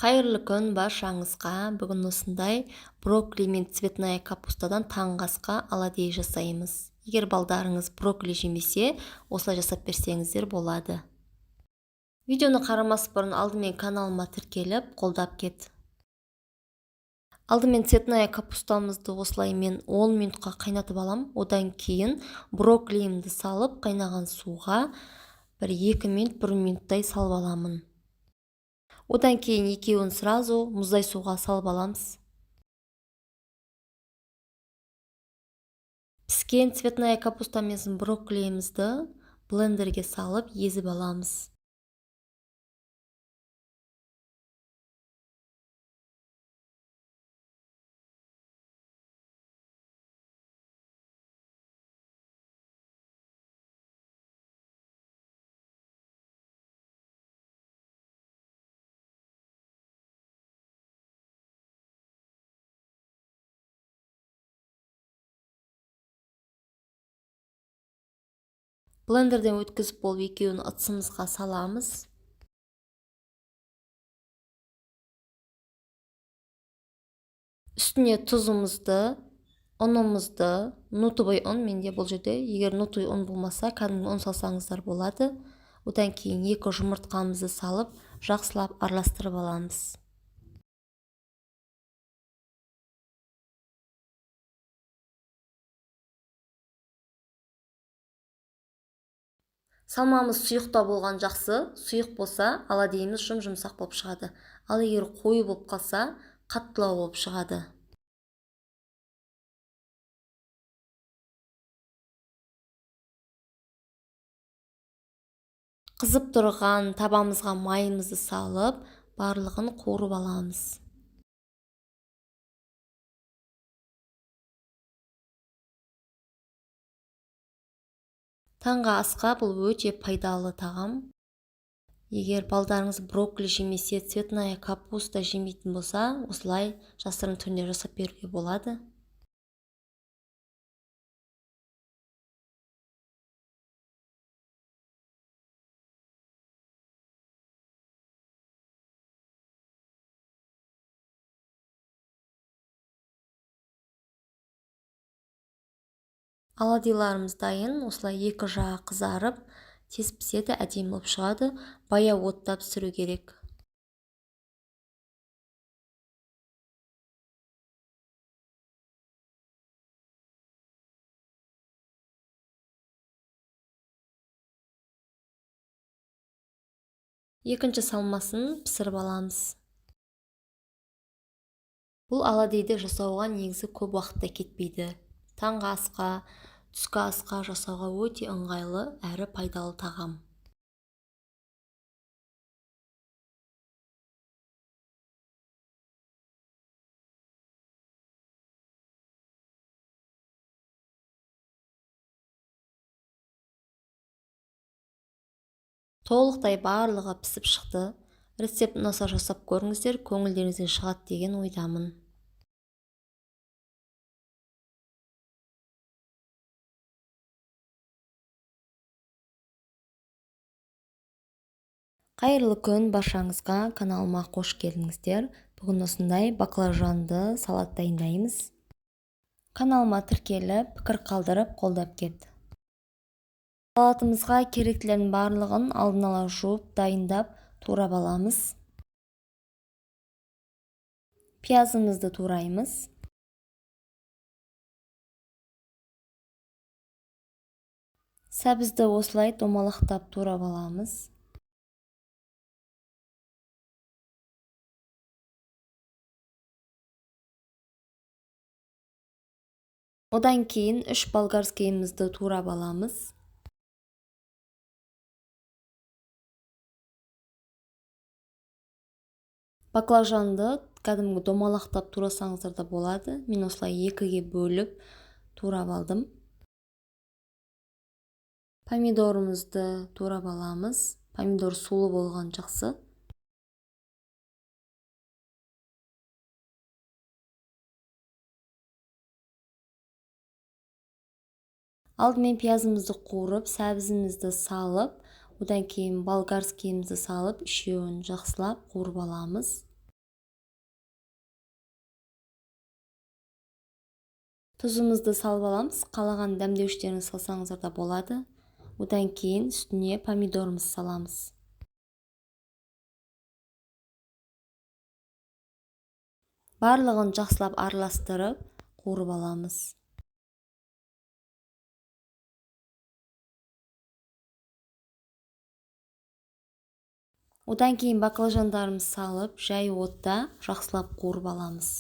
Қайырлы күн баршаңызға. Бүгін осындай брокколи мен цветная капустадан таңғы асқа оладьи жасаймыз. Егер балдарыңыз брокколи жемесе, осылай жасап берсеңіздер болады. Видеоны қарамас бұрын алдымен каналыма тіркеліп, қолдап кет. Алдымен цветная капустамызды осылай мен 10 минутқа қайнатып алам. Одан кейін брокколимді салып, қайнаған суға 1-2 минут, 1 минуттай салып аламын. Одан кейін екеуін сразу мұздай суға салып аламыз. Піскен цветная капуста мен брокколимізді блендерге салып езіп аламыз. Блендерден өткізіп болып екеуін ыдысымызға саламыз. Үстіне тұзымызды, ұнымызды, нутовый ұн менде бұл жерде, егер нутовый ұн болмаса, кәдімгі ұн салсаңыздар болады. Одан кейін 2 жұмыртқамызды салып, жақсылап араластырып аламыз. Салмамыз сұйықта болған жақсы, сұйық болса, оладьйіміз жұмсақ болып шығады. Ал егер қою болып қалса, қаттылау болып шығады. Қызып тұрған табамызға майымызды салып, барлығын қуырып аламыз. Таңғы асқа бұл өте пайдалы тағам. Егер балдарыңыз брокколи жемесе, цветная капуста жемейтін болса, осылай жасырын түрінде жасап беруге болады. Оладьиларымыз дайын, осылай 2 жағы қызарып, тез піседі, әдемі болып шығады. Баяу отта пісіру керек. Екінші салмасын пісіріп аламыз. Бұл оладьйді жасауға негізі көп уақытта кетпейді. Таңғы асқа, түскі асқа жасауға өте ыңғайлы әрі пайдалы тағам. Толықтай барлығы пісіп шықты. Рецепт ұнаса жасап көріңіздер, көңілдеріңізден шығады деген ойдамын. Қайырлы күн баршаңызға, каналыма қош келдіңіздер. Бүгін осындай баклажанды салат дайындаймыз. Каналыма тіркеліп, пікір қалдырып, қолдап кет. Салатымызға керектілердің барлығын алдын ала жуып, дайындап, турап аламыз. Пиязымызды тураймыз. Сәбізді осылай домалақтап турап аламыз. Одан кейін 3 болгарскийімізді турап аламыз. Баклажанды кәдімгі домалақтап турасаңыздар да болады. Мен осылай 2-ге бөліп турап алдым. Помидорымызды турап аламыз. Помидор сулы болған жақсы. Алдымен пиязымызды қуырып, сәбізімізді салып, одан кейін болгарскийімізді салып, үшеуін жақсылап қуырып аламыз. Тұзымызды салып аламыз. Қалаған дәмдеуіштеріңізді салсаңыздар да болады. Одан кейін үстіне помидорымызды саламыз. Барлығын жақсылап араластырып, қуырып аламыз. Одан кейін баклажандарымызды салып, жай отта жақсылап қуырып аламыз.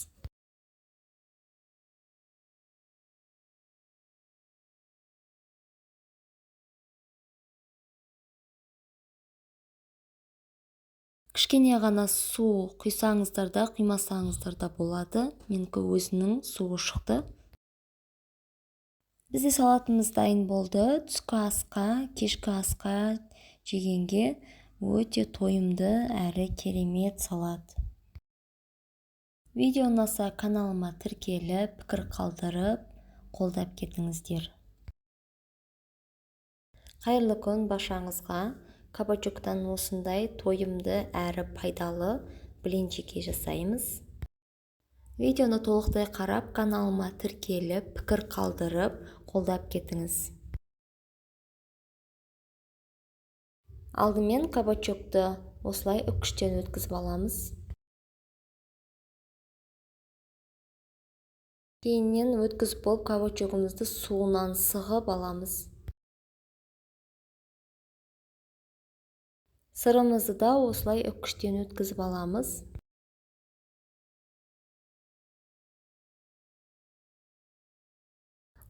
Кішкене ғана су құйсаңыздар да, құймасаңыздар да болады. Менікі өзінің суы шықты. Бізде салатымыз дайын болды. Түскі асқа, кешкі асқа жегенге өте тойымды әрі керемет салат. Видео ұнаса каналыма тіркеліп, пікір қалдырып, қолдап кетіңіздер. Қайырлы күн баршаңызға. Кабачоктан осындай тойымды әрі пайдалы блинчики жасаймыз. Видеоны толықтай қарап, каналыма тіркеліп, пікір қалдырып, қолдап кетіңіз. Алдымен кабачокты осылай үккіштен өткізіп аламыз. Кейіннен өткізіп болып, кабачогымызды суынан сығып аламыз. Сырымызды да осылай үккіштен өткізіп аламыз.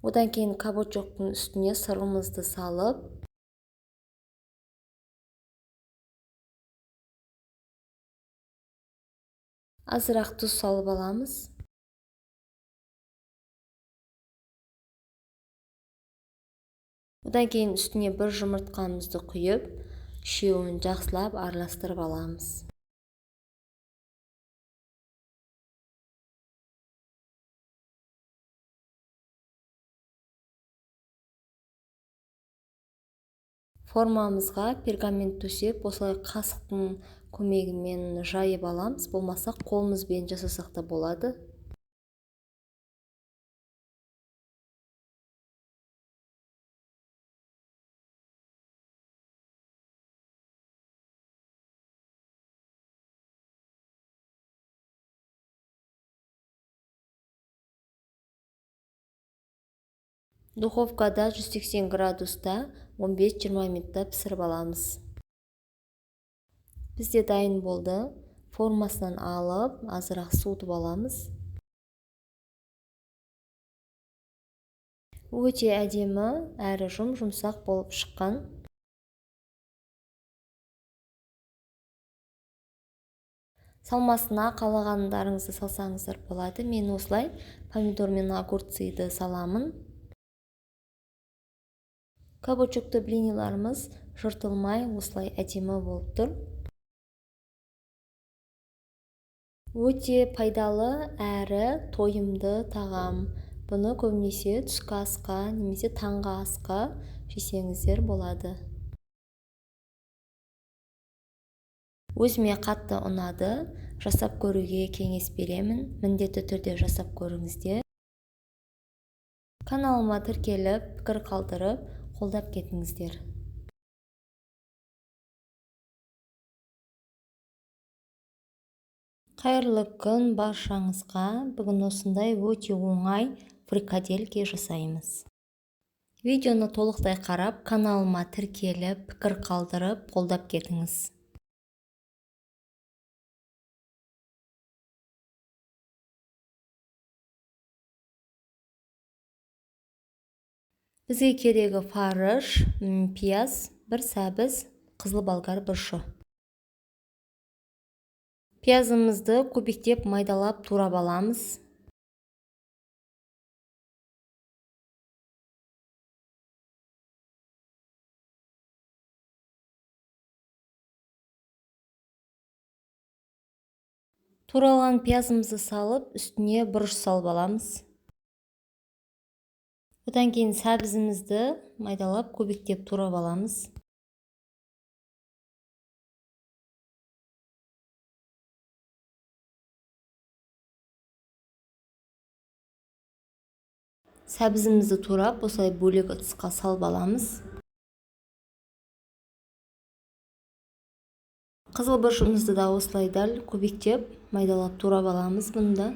Одан кейін кабачоктың үстіне сырымызды салып, азырақ тұз салып аламыз. Одан кейін үстіне бір жұмыртқамызды құйып, үшеуін жақсылап араластырып аламыз. Формамызға пергамент төсеп, осылай қасықтың көмегімен жайып аламыз. Болмаса қолымызбен жасасақ та болады. Духовкада 180 градуста 15-20 минутта пісіріп аламыз. Бізде дайын болды. Формасынан алып, азырақ суытып аламыз. Өте әдемі әрі жұмсақ болып шыққан. Салмасына қалағандарыңызды салсаңыздар болады. Мен осылай помидор мен огурцыйды саламын. Кабачокты блиниларымыз жыртылмай осылай әдемі болып тұр. Өте пайдалы әрі тойымды тағам. Бұны көбінесе түскі асқа немесе таңғы асқа жесеңіздер болады. Өзіме қатты ұнады. Жасап көруге кеңес беремін. Міндетті түрде жасап көріңіздер. Каналыма тіркеліп, пікір қалдырып, қолдап кетіңіздер. Қайырлы күн баршаңызға. Бүгін осындай өте оңай фрикадельки жасаймыз. Видеоны толықтай қарап, каналыма тіркеліп, пікір қалдырып, қолдап кетіңіз. Бізге керегі фарш, пияз, бір сәбіз, қызыл болгар бұрышы. Пиязымызды көбіктеп майдалап турап аламыз. Туралған пиязымызды салып, үстіне бұрыш салып аламыз. Одан кейін сәбізімізді майдалап көбіктеп турап аламыз. Сәбізімізді турап осылай бөлек ыдысқа салып аламыз. Қызыл бұрышымызды да осылай дәл көбіктеп майдалап турап аламыз бұны да.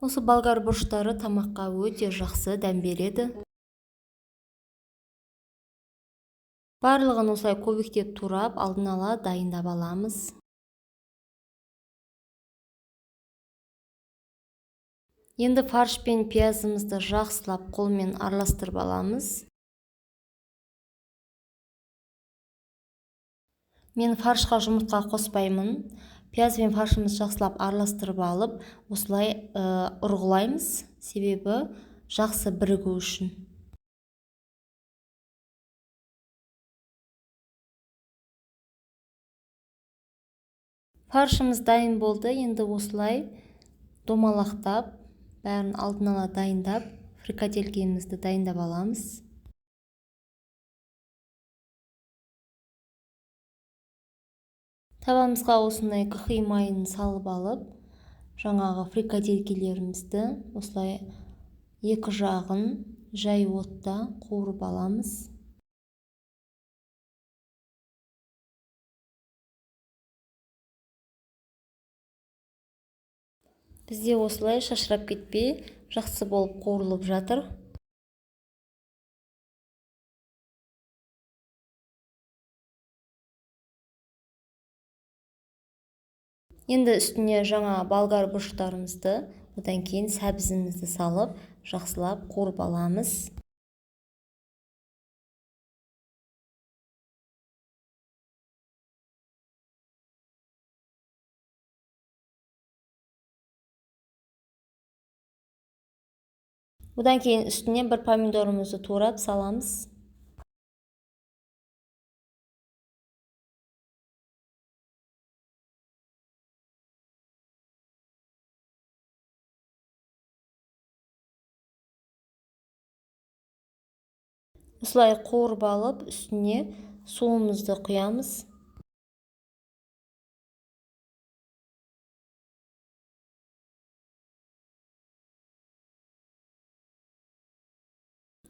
Осы болгар бұрыштары тамаққа өте жақсы дәм береді. Барлығын осылай көбіктеп турап алдын ала дайындап аламыз. Енді фарш пен пиязымызды жақсылап қолмен араластырып аламыз. Мен фаршқа жұмыртқа қоспаймын. Пияз бен фаршымызды жақсылап араластырып алып, осылай ұрғылаймыз, себебі жақсы бірігу үшін. Фаршымыз дайын болды. Енді осылай домалақтап, бәрін алдын ала дайындап, фрикаделькемізді дайындап аламыз. Табамызға осындай қыхи майын салып алып, жаңағы фрикаделькелерімізді осылай екі жағын жай отта қуырып аламыз. Бізде осылай шашырап кетпей, жақсы болып қуырылып жатыр. Енді үстіне жаңа болгар бұрыштарымызды, одан кейін сәбізімізді салып, жақсылап қуырып аламыз. Одан кейін үстіне бір помидорымызды турап саламыз. Осылай қуырып алып, үстіне суымызды құямыз.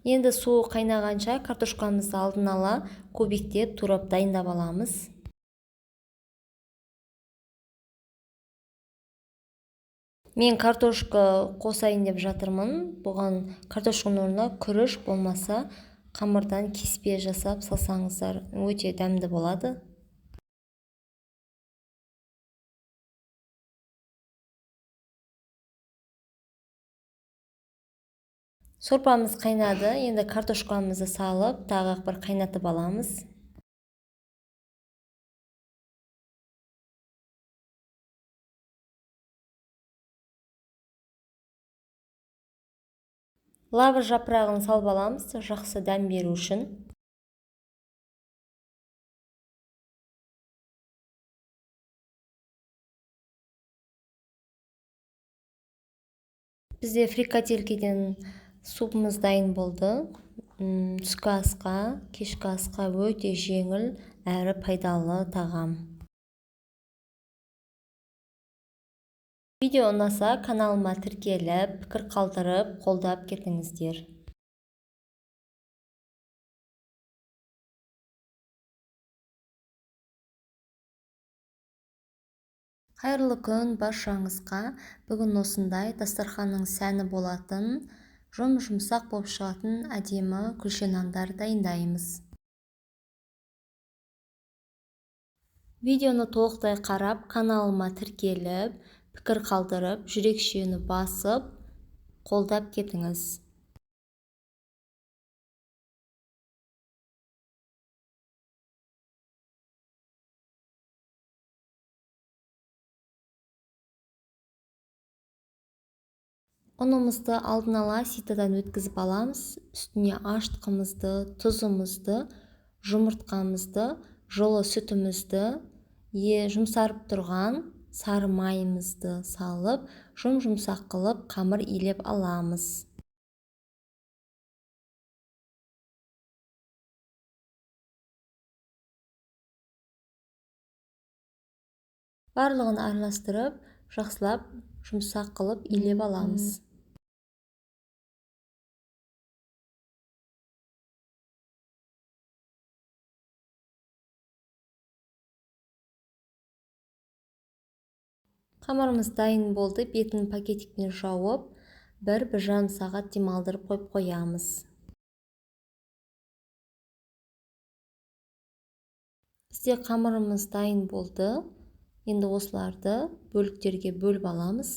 Енді суы қайнағанша картошкамызды алдын ала көбіктеп турап дайындап аламыз. Мен картошка қосайын деп жатырмын. Бұған картошканың орнына күріш болмаса қамырдан кеспе жасап салсаңыздар өте дәмді болады. Сорпамыз қайнады. Енді картошкамызды салып, тағы бір қайнатып аламыз. Лаваш жапырағын салып аламыз, жақсы дәм беру үшін. Бізде фрикаделькеден супымыз дайын болды. Түскі асқа, кешкі асқа өте жеңіл әрі пайдалы тағам. Видео ұнаса, каналыма тіркеліп, пікір қалдырып, қолдап кетіңіздер. Қайырлы күн баршаңызға. Бүгін осындай дастарханның сәні болатын, жұмсақ болып шығатын әдемі күлше нандар дайындаймыз. Видеоны толықтай қарап, каналыма тіркеліп, пікір қалдырып, жүрекшені басып, қолдап кетіңіз. Ұнымызды алдын ала ситадан өткізіп аламыз. Үстіне аштығымызды, тұзымызды, жұмыртқамызды, жылы сүтімізді, жұмсарып тұрған сары майымызды салып, жұмсақ қылып қамыр илеп аламыз. Барлығын араластырып, жақсылап жұмсақ қылып илеп аламыз. Қамырымыз дайын болды. Бетін пакетикпен жауып, 1-1,5 сағат демалдырып қойып қоямыз. Бізде қамырымыз дайын болды. Енді осыларды бөліктерге бөліп аламыз.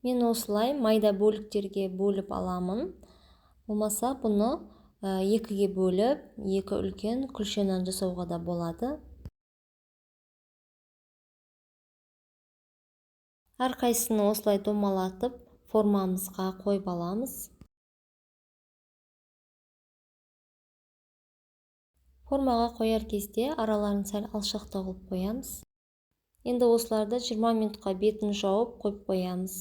Мен осылай майда бөліктерге бөліп аламын. Болмаса бұны екіге бөліп, 2 үлкен күлше нан жасауға да болады. Әрқайсысын осылай домалатып, формамызға қойып аламыз. Формаға қояр кезде араларын сәл алшақтау қылып қоямыз. Енді осыларды 20 минутқа бетін жауып қойып қоямыз.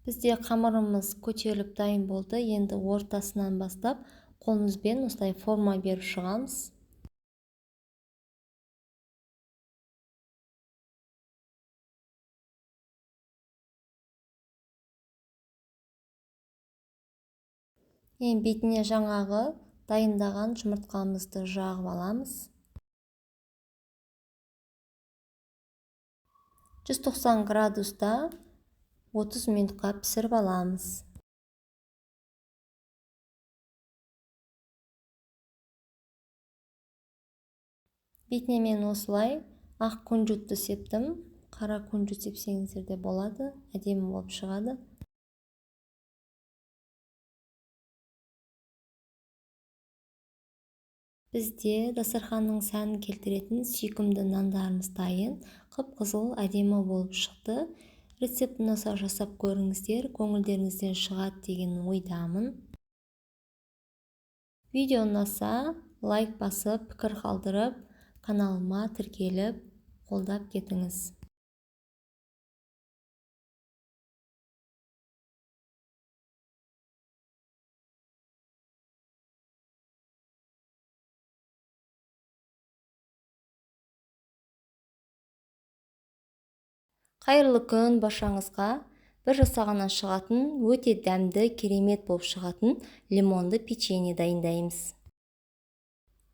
Бізде қамырымыз көтеріліп дайын болды. Енді ортасынан бастап қолымызбен осылай форма беріп шығамыз. Ең бетіне жаңағы дайындаған жұмыртқамызды жағып аламыз. 190 градуста 30 минутқа пісіріп аламыз. Бетіне мен осылай ақ күнжутты септім. Қара күнжут сепсеңіздер де болады. Әдемі болып шығады. Бізде дастарханның сәнін келтіретін сүйкімді нандарымыз дайын. Қып-қызыл әдемі болып шықты. Рецепт ұнаса жасап көріңіздер, көңілдеріңізден шығады деген ойдамын. Видео ұнаса лайк басып, пікір қалдырып, каналыма тіркеліп, қолдап кетіңіз. Қайырлы күн баршаңызға. Бір жасағаннан шығатын, өте дәмді, керемет болып шығатын лимонды печенье дайындаймыз.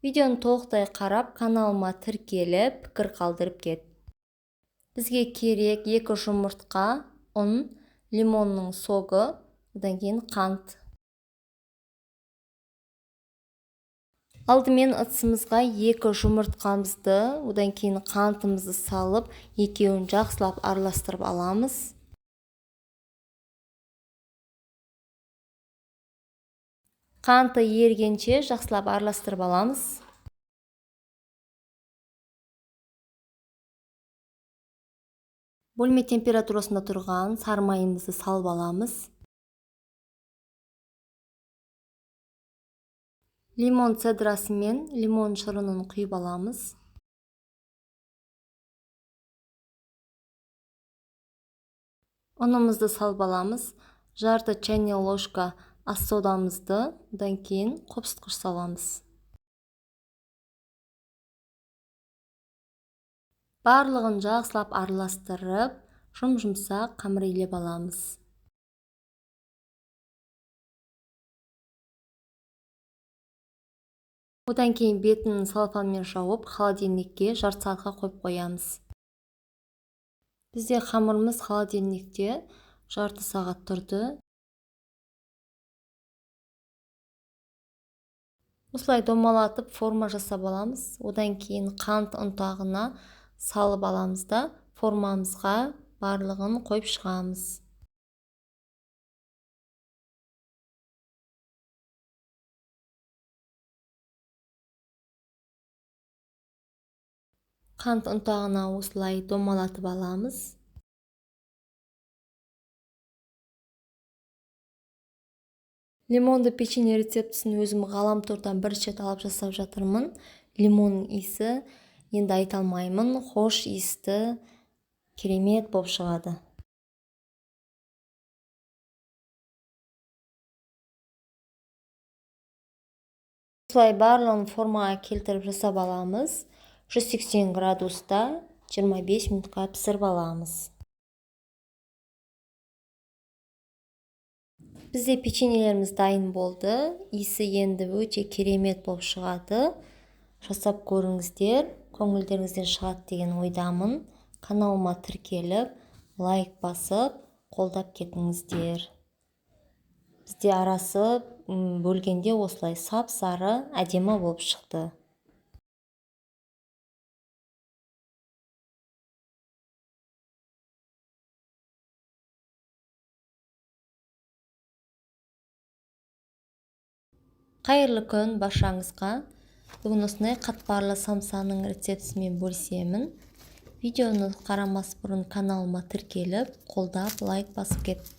Видеоны толықтай қарап, каналыма тіркеліп, пікір қалдырып кет. Бізге керек 2 жұмыртқа, ұн, лимонның соғы, одан кейін қант. Алдымен ыдысымызға 2 жұмыртқамызды, одан кейін қантымызды салып, екеуін жақсылап араластырып аламыз. Қанты ергенше жақсылап араластырып аламыз. Бөлме температурасында тұрған сары майымызды салып аламыз. Лимон цедрасы мен лимон шырынын құйып аламыз. Ұнымызды салып аламыз. Жарты чайная ложка ас содамызды, одан кейін қопсытқыш саламыз. Барлығын жақсылап араластырып, жұмсақ қамыр илеп аламыз. Одан кейін бетін салфанмен жауып, холодильникке жарты сағатқа қойып қоямыз. Бізде қамырымыз холодильникте жарты сағат тұрды. Осылай домалатып форма жасап аламыз. Одан кейін қант ұнтағына салып аламыз да формамызға барлығын қойып шығамыз. Қант ұнтағына осылай домалатып аламыз. Лимонды печенье рецептісін өзім ғаламтордан бірінші рет алып жасап жатырмын. Лимонның иісі енді айта алмаймын, хош иісті, керемет болып шығады. Осылай барлығын формаға келтіріп жасап аламыз. 180 градуста 25 минутқа пісіріп аламыз. Бізде печеньелеріміз дайын болды. Иісі енді өте керемет болып шығады. Жасап көріңіздер, көңілдеріңізден шығады деген ойдамын. Каналыма тіркеліп, лайк басып, қолдап кетіңіздер. Бізде арасы бөлгенде осылай сап-сары әдемі болып шықты. Қайырлы күн баршаңызға. Бүгін осындай қатпарлы самсаның рецептісімен бөлісемін. Видеоны қарамас бұрын каналыма тіркеліп, қолдап, лайк басып кет.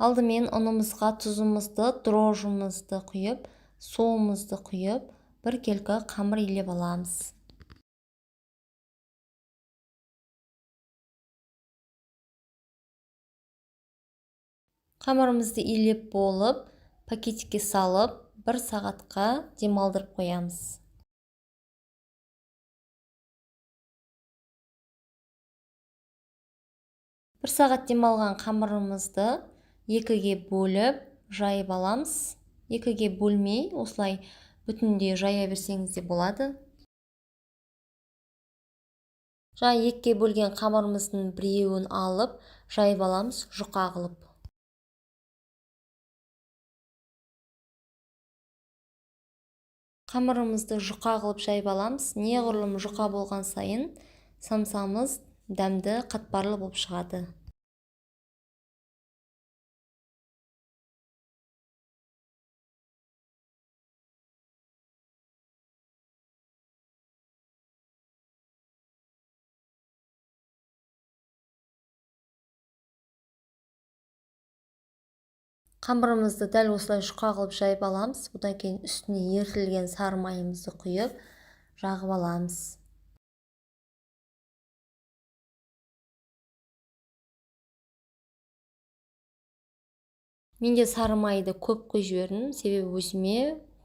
Алдымен ұнымызға тұзымызды, дрожжымызды құйып, суымызды құйып, бір келкі қамыр илеп аламыз. Қамырымызды илеп болып, пакетикке салып, 1 сағатқа демалдырып қоямыз. Бір сағат демалған қамырымызды екіге бөліп, жайып аламыз. Екіге бөлмей, осылай бүтінде жая берсеңіз де болады. Жаңа екіге бөлген қамырымыздың біреуін алып, жайып аламыз, жұқа қылып. Қамырымызды жұқа қылып жайып аламыз. Неғұрлым жұқа болған сайын самсамыз дәмді, қатпарлы болып шығады. Қамырымызды дәл осылай жұқа қылып жайып аламыз. Одан кейін үстіне ерітілген сары майымызды құйып, жағып аламыз. Менде сары майды көп құйып жібердім, себебі өзіме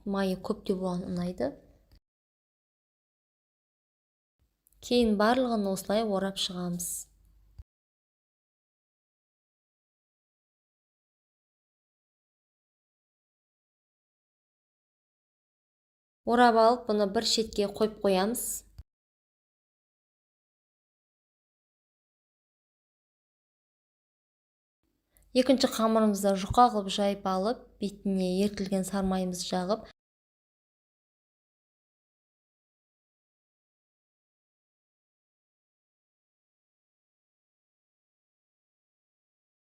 майы көптеу болған ұнайды. Кейін барлығын осылай орап шығамыз. Орап алып, бұны бір шетке қойып қоямыз. Екінші қамырымызды жұқа қылып жайып алып, бетіне ерітілген сары майымызды жағып,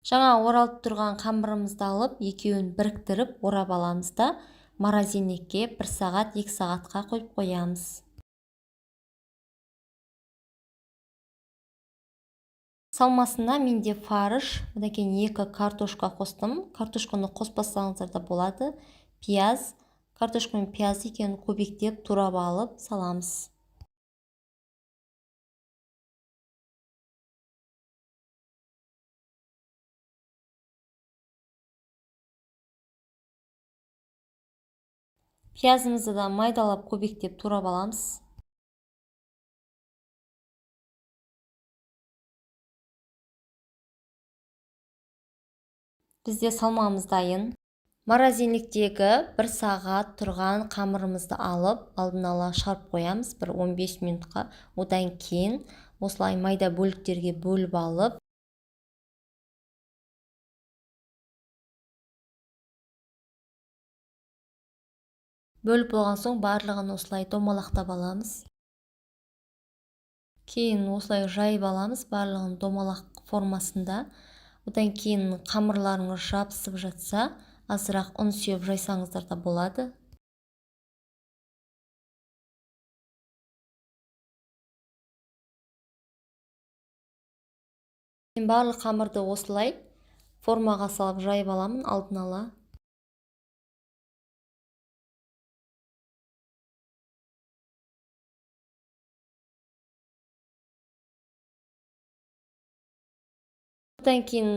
жаңа оралып тұрған қамырымызды алып, екеуін біріктіріп орап аламыз да, морозильникке 1 сағат, 2 сағатқа қойып қоямыз. Салмасына менде фарш, одан кейін 2 картошка қостым. Картошканы қоспасаңыздар да болады. Пияз, картошка мен пияз екеуін көбектеп турап алып саламыз. Пиязымызды да майдалап көбектеп турап аламыз. Бізде салмамыз дайын. Морозильниктегі 1 сағат тұрған қамырымызды алып, алдын ала шығарып қоямыз, бір 15 минутқа. Одан кейін осылай майда бөліктерге бөліп алып, бөліп болған соң барлығын осылай домалақтап аламыз. Кейін осылай жайып аламыз барлығын домалақ формасында. Одан кейін қамырларыңыз жабысып жатса, азырақ ұн сүйіп жайсаңыздар да болады. Мен барлық қамырды осылай формаға салып жайып аламын алдын ала. Одан кейін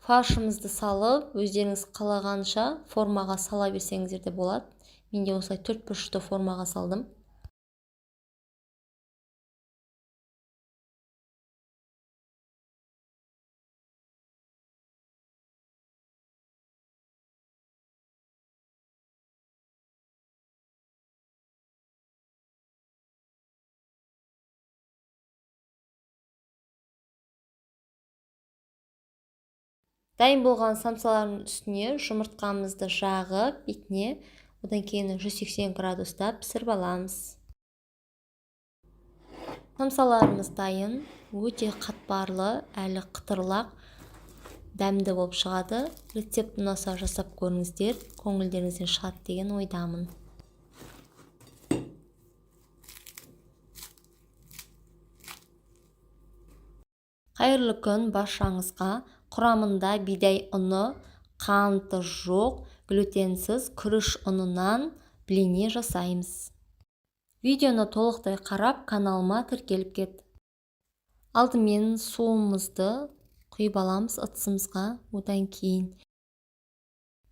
фаршымызды салып, өздеріңіз қалағанша формаға сала берсеңіздер де болады. Менде осылай 4 бұрышты формаға салдым. Дайын болған самсалардың үстіне жұмыртқамызды жағып, бетіне, одан кейін 180 градуста пісіріп аламыз. Самсаларымыз дайын, өте қатпарлы, әлі қытырлақ, дәмді болып шығады. Рецепт ұнаса жасап көріңіздер, көңілдеріңізден шығады деген ойдамын. Қайырлы күн баршаңызға. Құрамында бидай ұны, қанты жоқ, глютенсіз күріш ұнынан блини жасаймыз. Видеоны толықтай қарап, каналыма тіркеліп кет. Алдымен суымызды құйып аламыз ыдысымызға. Одан кейін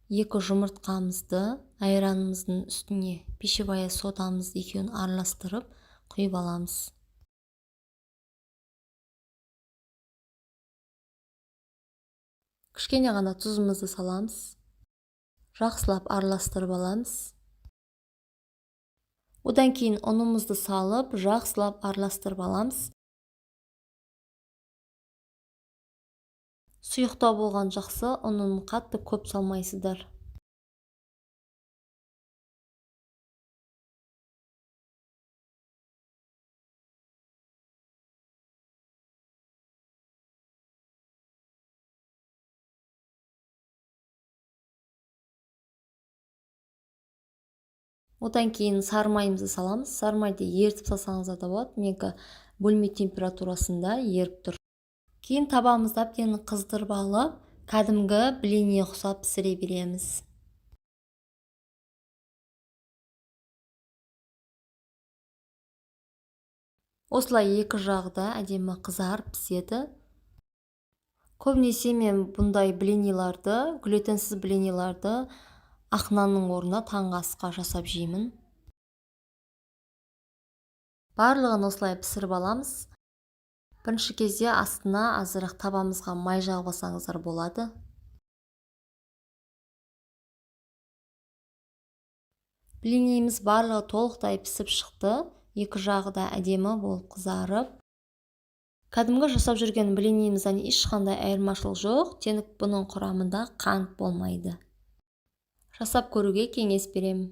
2 жұмыртқамызды айранымыздың үстіне пищевая содамызды екеуін араластырып құйып аламыз. Кішкене ғана тұзымызды саламыз. Жақсылап араластырып аламыз. Одан кейін ұнымызды салып, жақсылап араластырып аламыз. Сұйықтау болған жақсы, ұнын қатты көп салмайсыздар. Одан кейін сарымайымызды саламыз. Сарымайды ерітіп салсаңыз да болады. Менікі бөлме температурасында еріп тұр. Кейін табамызды әбден қыздырып алып, кәдімгі блини ұқсап пісіре береміз. Осылай екі жағы да әдемі қызарып піседі. Көбінесе мен бұндай блиниларды, глютенсіз блиниларды ақ нанның орнына таңғы асқа жасап жеймін. Барлығын осылай пісіріп аламыз. Бірінші кезде астына азырақ табамызға май жағып алсаңыздар болады. Блинimiz барлығы толықтай пісіп шықты. Екі жағы да әдемі болып қызарып. Кәдімгі жасап жүрген блинimizдан ешқандай айырмашылық жоқ, тек бұның құрамында қант болмайды. Жасап көруге кеңес беремін.